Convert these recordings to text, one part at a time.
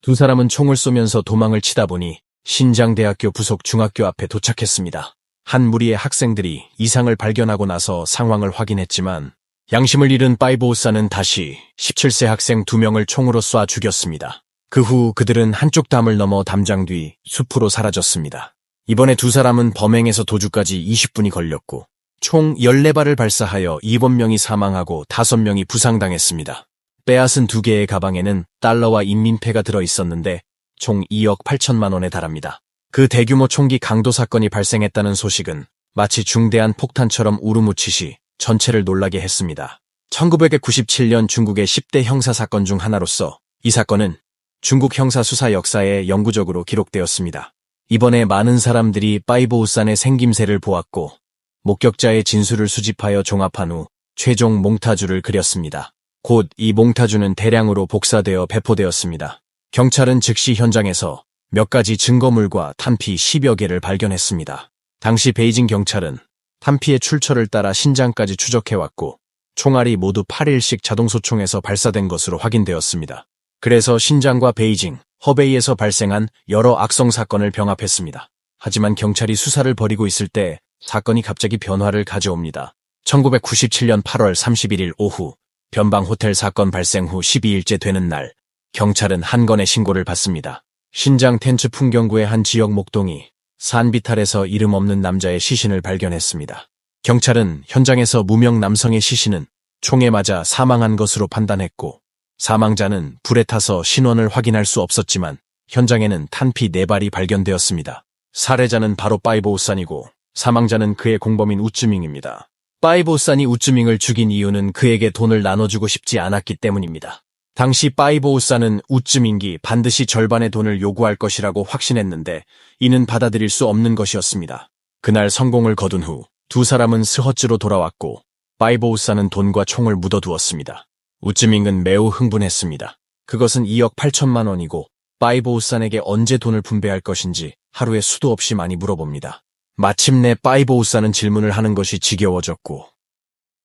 두 사람은 총을 쏘면서 도망을 치다 보니 신장대학교 부속 중학교 앞에 도착했습니다. 한 무리의 학생들이 이상을 발견하고 나서 상황을 확인했지만 양심을 잃은 파이브오사는 다시 17세 학생 2명을 총으로 쏴 죽였습니다. 그 후 그들은 한쪽 담을 넘어 담장 뒤 숲으로 사라졌습니다. 이번에 두 사람은 범행에서 도주까지 20분이 걸렸고 총 14발을 발사하여 7명이 사망하고 5명이 부상당했습니다. 빼앗은 2개의 가방에는 달러와 인민폐가 들어있었는데 총 2억 8천만 원에 달합니다. 그 대규모 총기 강도 사건이 발생했다는 소식은 마치 중대한 폭탄처럼 우르무치시 전체를 놀라게 했습니다. 1997년 중국의 10대 형사사건 중 하나로서 이 사건은 중국 형사수사 역사에 영구적으로 기록되었습니다. 이번에 많은 사람들이 파이브오산의 생김새를 보았고 목격자의 진술을 수집하여 종합한 후 최종 몽타주를 그렸습니다. 곧 이 몽타주는 대량으로 복사되어 배포되었습니다. 경찰은 즉시 현장에서 몇 가지 증거물과 탄피 10여 개를 발견했습니다. 당시 베이징 경찰은 탄피의 출처를 따라 신장까지 추적해왔고 총알이 모두 8일씩 자동소총에서 발사된 것으로 확인되었습니다. 그래서 신장과 베이징, 허베이에서 발생한 여러 악성 사건을 병합했습니다. 하지만 경찰이 수사를 벌이고 있을 때 사건이 갑자기 변화를 가져옵니다. 1997년 8월 31일 오후 변방 호텔 사건 발생 후 12일째 되는 날 경찰은 한 건의 신고를 받습니다. 신장 텐츠 풍경구의 한 지역 목동이 산비탈에서 이름 없는 남자의 시신을 발견했습니다. 경찰은 현장에서 무명 남성의 시신은 총에 맞아 사망한 것으로 판단했고 사망자는 불에 타서 신원을 확인할 수 없었지만 현장에는 탄피 4발이 발견되었습니다. 살해자는 바로 파이브오산이고 사망자는 그의 공범인 우쯔밍입니다. 파이브오산이 우쯔밍을 죽인 이유는 그에게 돈을 나눠주고 싶지 않았기 때문입니다. 당시 파이브오산은 우쯔밍이 반드시 절반의 돈을 요구할 것이라고 확신했는데 이는 받아들일 수 없는 것이었습니다. 그날 성공을 거둔 후 두 사람은 스허츠로 돌아왔고 파이브오산은 돈과 총을 묻어두었습니다. 우쯔밍은 매우 흥분했습니다. 그것은 2억 8천만 원이고 파이브오산에게 언제 돈을 분배할 것인지 하루에 수도 없이 많이 물어봅니다. 마침내 파이브오산은 질문을 하는 것이 지겨워졌고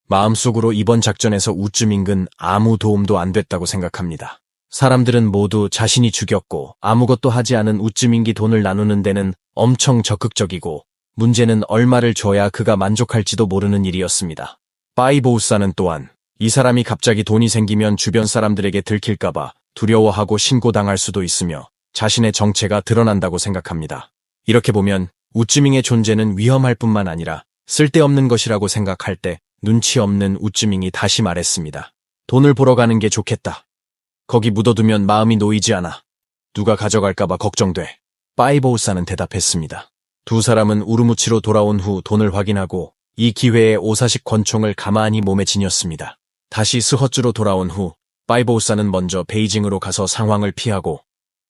마음속으로 이번 작전에서 우쯔밍은 아무 도움도 안 됐다고 생각합니다. 사람들은 모두 자신이 죽였고 아무것도 하지 않은 우쯔밍이 돈을 나누는 데는 엄청 적극적이고 문제는 얼마를 줘야 그가 만족할지도 모르는 일이었습니다. 파이브오산은 또한 이 사람이 갑자기 돈이 생기면 주변 사람들에게 들킬까봐 두려워하고 신고당할 수도 있으며 자신의 정체가 드러난다고 생각합니다. 이렇게 보면 우쯔밍의 존재는 위험할 뿐만 아니라 쓸데없는 것이라고 생각할 때 눈치 없는 우쯔밍이 다시 말했습니다. 돈을 보러 가는 게 좋겠다. 거기 묻어두면 마음이 놓이지 않아. 누가 가져갈까봐 걱정돼. 파이브오산은 대답했습니다. 두 사람은 우르무치로 돌아온 후 돈을 확인하고 이 기회에 오사식 권총을 가만히 몸에 지녔습니다. 다시 스허츠로 돌아온 후 파이브오산은 먼저 베이징으로 가서 상황을 피하고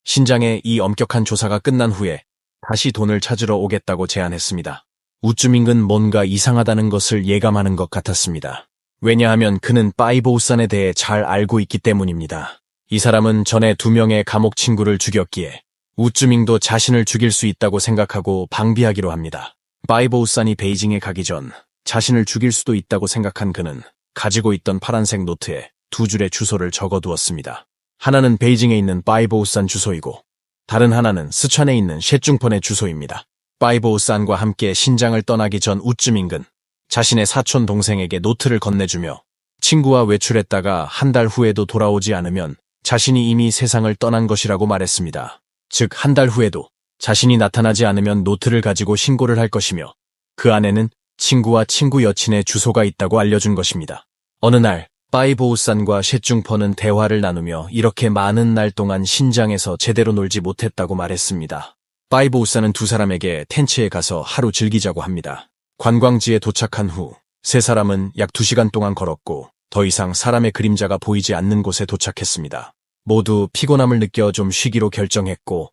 신장의 이 엄격한 조사가 끝난 후에 다시 돈을 찾으러 오겠다고 제안했습니다. 우쯔밍은 뭔가 이상하다는 것을 예감하는 것 같았습니다. 왜냐하면 그는 파이브오산에 대해 잘 알고 있기 때문입니다. 이 사람은 전에 2명의 감옥 친구를 죽였기에 우쯔밍도 자신을 죽일 수 있다고 생각하고 방비하기로 합니다. 파이브오산이 베이징에 가기 전 자신을 죽일 수도 있다고 생각한 그는 가지고 있던 파란색 노트에 2줄의 주소를 적어두었습니다. 하나는 베이징에 있는 파이브오산 주소이고 다른 하나는 스촨에 있는 셰중펀의 주소입니다. 파이브오산과 함께 신장을 떠나기 전 우쯔밍은 자신의 사촌 동생에게 노트를 건네주며 친구와 외출했다가 한 달 후에도 돌아오지 않으면 자신이 이미 세상을 떠난 것이라고 말했습니다. 즉 한 달 후에도 자신이 나타나지 않으면 노트를 가지고 신고를 할 것이며 그 안에는 친구와 친구 여친의 주소가 있다고 알려준 것입니다. 어느 날 파이브오산과 셰중펀은 대화를 나누며 이렇게 많은 날 동안 신장에서 제대로 놀지 못했다고 말했습니다. 파이브오산은 두 사람에게 텐츠에 가서 하루 즐기자고 합니다. 관광지에 도착한 후 세 사람은 약 2시간 동안 걸었고 더 이상 사람의 그림자가 보이지 않는 곳에 도착했습니다. 모두 피곤함을 느껴 좀 쉬기로 결정했고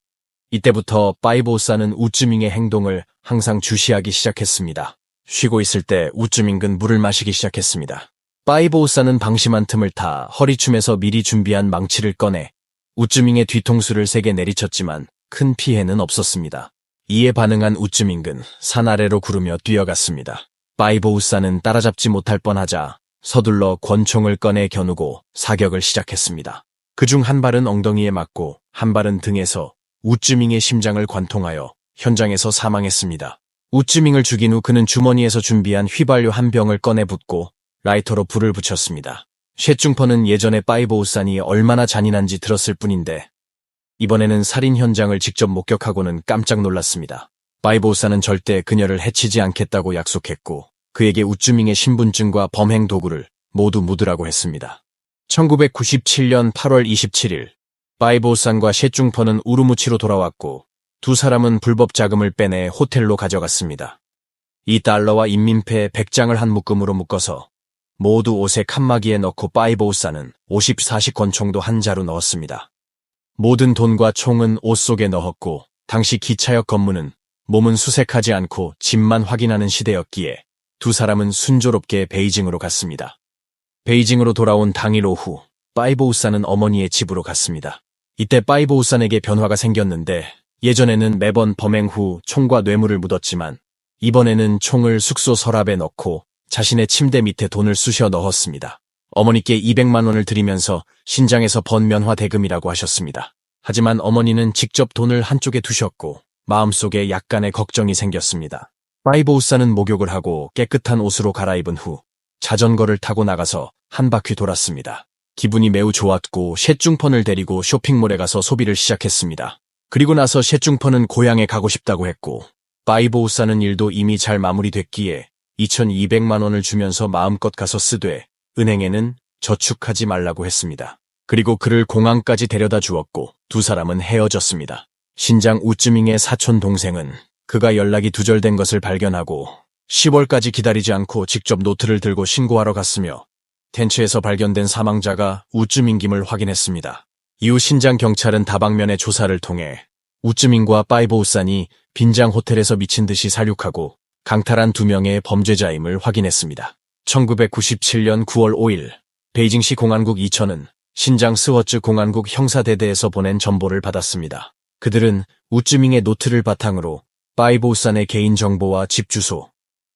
이때부터 파이브오산은 우쯔밍의 행동을 항상 주시하기 시작했습니다. 쉬고 있을 때 우쯔밍은 물을 마시기 시작했습니다. 파이브오산은 방심한 틈을 타 허리춤에서 미리 준비한 망치를 꺼내 우쯔밍의 뒤통수를 3개 내리쳤지만 큰 피해는 없었습니다. 이에 반응한 우쯔밍은 산 아래로 구르며 뛰어갔습니다. 파이브오산은 따라잡지 못할 뻔하자 서둘러 권총을 꺼내 겨누고 사격을 시작했습니다. 그중 한 발은 엉덩이에 맞고 한 발은 등에서 우쯔밍의 심장을 관통하여 현장에서 사망했습니다. 우쯔밍을 죽인 후 그는 주머니에서 준비한 휘발유 한 병을 꺼내 붓고 라이터로 불을 붙였습니다. 셰중퍼는 예전에 빠이보우산이 얼마나 잔인한지 들었을 뿐인데 이번에는 살인 현장을 직접 목격하고는 깜짝 놀랐습니다. 빠이보우산은 절대 그녀를 해치지 않겠다고 약속했고 그에게 우쯔밍의 신분증과 범행 도구를 모두 묻으라고 했습니다. 1997년 8월 27일 빠이보우산과 셰중퍼는 우르무치로 돌아왔고 두 사람은 불법 자금을 빼내 호텔로 가져갔습니다. 이 달러와 인민폐 100장을 한 묶음으로 묶어서 모두 옷의 칸막이에 넣고 빠이보우산은 50-40 권총도 한 자루 넣었습니다. 모든 돈과 총은 옷 속에 넣었고 당시 기차역 검문은 몸은 수색하지 않고 집만 확인하는 시대였기에 두 사람은 순조롭게 베이징으로 갔습니다. 베이징으로 돌아온 당일 오후 빠이보우산은 어머니의 집으로 갔습니다. 이때 빠이보우산에게 변화가 생겼는데 예전에는 매번 범행 후 총과 뇌물을 묻었지만 이번에는 총을 숙소 서랍에 넣고 자신의 침대 밑에 돈을 쑤셔 넣었습니다. 어머니께 200만 원을 드리면서 신장에서 번 면화 대금이라고 하셨습니다. 하지만 어머니는 직접 돈을 한쪽에 두셨고 마음속에 약간의 걱정이 생겼습니다. 빠이보우산은 목욕을 하고 깨끗한 옷으로 갈아입은 후 자전거를 타고 나가서 한 바퀴 돌았습니다. 기분이 매우 좋았고 셰중펀을 데리고 쇼핑몰에 가서 소비를 시작했습니다. 그리고 나서 셰중펀은 고향에 가고 싶다고 했고 빠이보우산은 일도 이미 잘 마무리됐기에 2200만 원을 주면서 마음껏 가서 쓰되 은행에는 저축하지 말라고 했습니다. 그리고 그를 공항까지 데려다 주었고 두 사람은 헤어졌습니다. 신장 우쯔밍의 사촌 동생은 그가 연락이 두절된 것을 발견하고 10월까지 기다리지 않고 직접 노트를 들고 신고하러 갔으며 텐츠에서 발견된 사망자가 우쯔밍김을 확인했습니다. 이후 신장 경찰은 다방면의 조사를 통해 우쯔밍과 빠이보우산이 빈장 호텔에서 미친 듯이 살육하고 강탈한 두 명의 범죄자임을 확인했습니다. 1997년 9월 5일 베이징시 공안국 이천은 신장 스워츠 공안국 형사대대에서 보낸 전보를 받았습니다. 그들은 우쯔밍의 노트를 바탕으로 빠이보우산의 개인정보와 집 주소,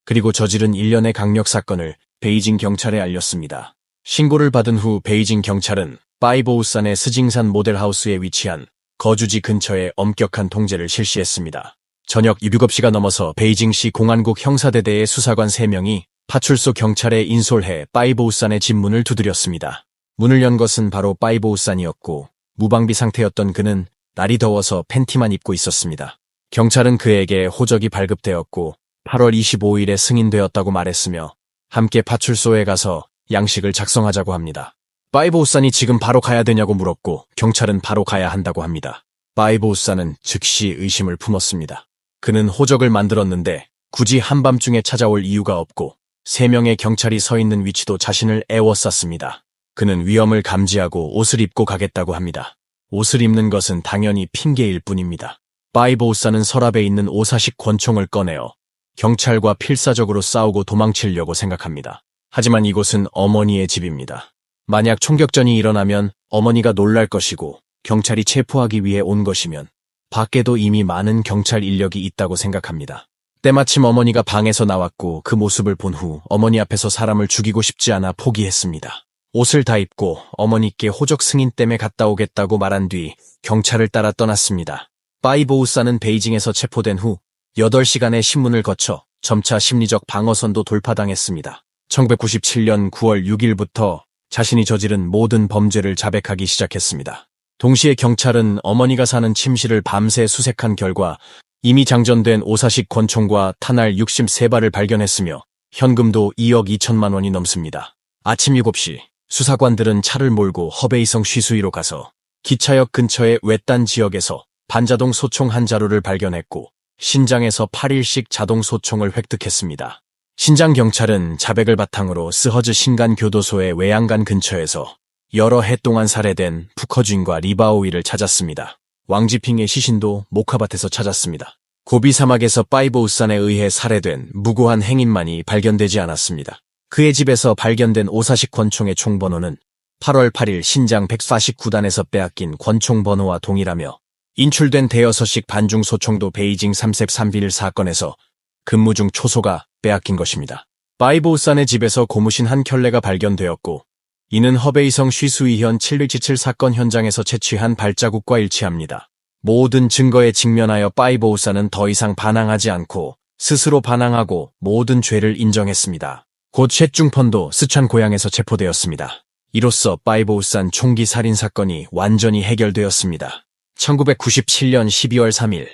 그리고 저지른 일련의 강력 사건을 베이징 경찰에 알렸습니다. 신고를 받은 후 베이징 경찰은 빠이보우산의 스징산 모델하우스에 위치한 거주지 근처에 엄격한 통제를 실시했습니다. 저녁 7시가 넘어서 베이징시 공안국 형사대대의 수사관 3명이 파출소 경찰에 인솔해 빠이보우산의 집 문을 두드렸습니다. 문을 연 것은 바로 빠이보우산이었고 무방비 상태였던 그는 날이 더워서 팬티만 입고 있었습니다. 경찰은 그에게 호적이 발급되었고 8월 25일에 승인되었다고 말했으며 함께 파출소에 가서 양식을 작성하자고 합니다. 빠이보우산이 지금 바로 가야 되냐고 물었고 경찰은 바로 가야 한다고 합니다. 빠이보우산은 즉시 의심을 품었습니다. 그는 호적을 만들었는데 굳이 한밤중에 찾아올 이유가 없고 3명의 경찰이 서 있는 위치도 자신을 애워쌌습니다. 그는 위험을 감지하고 옷을 입고 가겠다고 합니다. 옷을 입는 것은 당연히 핑계일 뿐입니다. 빠이보우산은 서랍에 있는 오사식 권총을 꺼내어 경찰과 필사적으로 싸우고 도망치려고 생각합니다. 하지만 이곳은 어머니의 집입니다. 만약 총격전이 일어나면 어머니가 놀랄 것이고 경찰이 체포하기 위해 온 것이면 밖에도 이미 많은 경찰 인력이 있다고 생각합니다. 때마침 어머니가 방에서 나왔고 그 모습을 본 후 어머니 앞에서 사람을 죽이고 싶지 않아 포기했습니다. 옷을 다 입고 어머니께 호적 승인 때문에 갔다 오겠다고 말한 뒤 경찰을 따라 떠났습니다. 빠이보우산은 베이징에서 체포된 후 8시간의 신문을 거쳐 점차 심리적 방어선도 돌파당했습니다. 1997년 9월 6일부터 자신이 저지른 모든 범죄를 자백하기 시작했습니다. 동시에 경찰은 어머니가 사는 침실을 밤새 수색한 결과 이미 장전된 오사식 권총과 탄알 63발을 발견했으며 현금도 2억 2천만 원이 넘습니다. 아침 7시 수사관들은 차를 몰고 허베이성 쉬수이로 가서 기차역 근처의 외딴 지역에서 반자동 소총 한 자루를 발견했고 신장에서 8일씩 자동 소총을 획득했습니다. 신장 경찰은 자백을 바탕으로 스허즈 신간교도소의 외양간 근처에서 여러 해 동안 살해된 푸커쥔과 리바오이를 찾았습니다. 왕지핑의 시신도 모카밭에서 찾았습니다. 고비 사막에서 빠이보우산에 의해 살해된 무고한 행인만이 발견되지 않았습니다. 그의 집에서 발견된 오사식 권총의 총번호는 8월 8일 신장 149단에서 빼앗긴 권총 번호와 동일하며 인출된 대여섯식 반중 소총도 베이징 3셉 3빌 사건에서 근무 중 초소가 빼앗긴 것입니다. 빠이보우산의 집에서 고무신 한 켤레가 발견되었고 이는 허베이성 쉬수이현 7.17 사건 현장에서 채취한 발자국과 일치합니다. 모든 증거에 직면하여 바이보우사는 더 이상 반항하지 않고 스스로 반항하고 모든 죄를 인정했습니다. 곧 셰중펀도 스촨 고향에서 체포되었습니다. 이로써 바이보우산 총기 살인 사건이 완전히 해결되었습니다. 1997년 12월 3일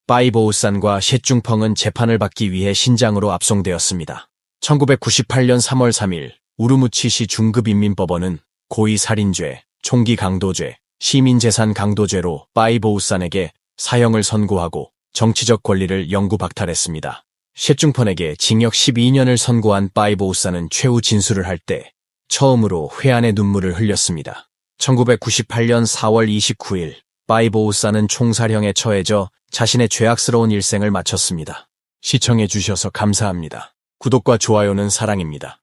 바이보우산과 셰중펑은 재판을 받기 위해 신장으로 압송되었습니다. 1998년 3월 3일 우르무치시 중급인민법원은 고의살인죄, 총기 강도죄, 시민재산 강도죄로 바이보우산에게 사형을 선고하고 정치적 권리를 영구 박탈했습니다. 셰중펀에게 징역 12년을 선고한 바이보우산은 최후 진술을 할 때 처음으로 회한의 눈물을 흘렸습니다. 1998년 4월 29일 바이보우산은 총살형에 처해져 자신의 죄악스러운 일생을 마쳤습니다. 시청해 주셔서 감사합니다. 구독과 좋아요는 사랑입니다.